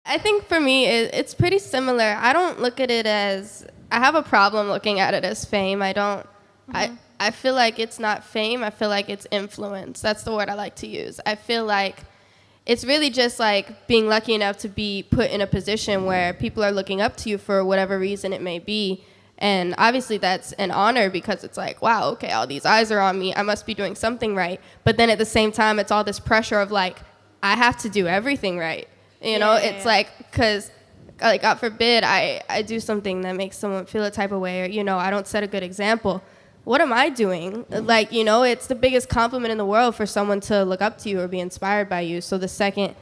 I think for me, it's pretty similar. I don't look at it as, I have a problem looking at it as fame. I don't, I feel like it's not fame. I feel like it's influence. That's the word I like to use. I feel like it's really just like being lucky enough to be put in a position where people are looking up to you for whatever reason it may be. And obviously that's an honor because it's like, wow, okay, all these eyes are on me. I must be doing something right. But then at the same time, it's all this pressure of like, I have to do everything right. You know, it's like, because, like, God forbid, I do something that makes someone feel a type of way, or, you know, I don't set a good example. What am I doing? Like, you know, it's the biggest compliment in the world for someone to look up to you or be inspired by you. So the second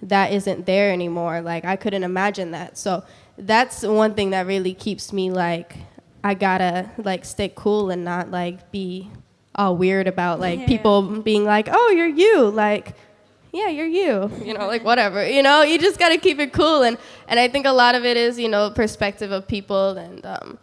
that isn't there anymore, like, I couldn't imagine that. So that's one thing that really keeps me, like, I gotta, like, stay cool and not, like, be all weird about, like, people being like, oh, you're you. Like, yeah, you're you know, like whatever, you know, you just got to keep it cool. And I think a lot of it is, you know, perspective of people, and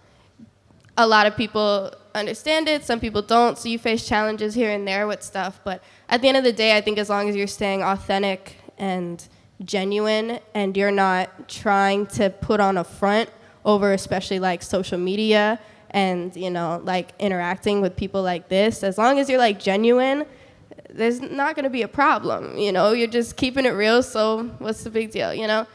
a lot of people understand it, some people don't, so you face challenges here and there with stuff. But at the end of the day, I think as long as you're staying authentic and genuine and you're not trying to put on a front over especially like social media and, you know, like interacting with people like this, as long as you're like genuine, there's not going to be a problem, you know? You're just keeping it real, so what's the big deal, you know?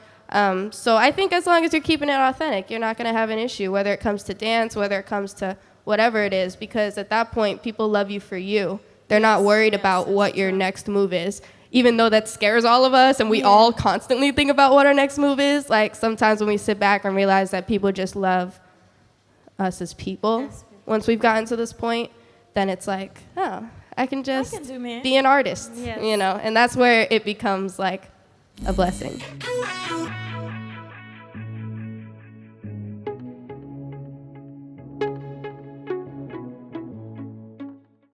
So I think as long as you're keeping it authentic, you're not going to have an issue, whether it comes to dance, whether it comes to whatever it is, because at that point, people love you for you. They're not worried about what your next move is, even though that scares all of us, and we all constantly think about what our next move is. Like, sometimes when we sit back and realize that people just love us as people, once we've gotten to this point, then it's like, oh, I can just be an artist, you know, and that's where it becomes like a blessing.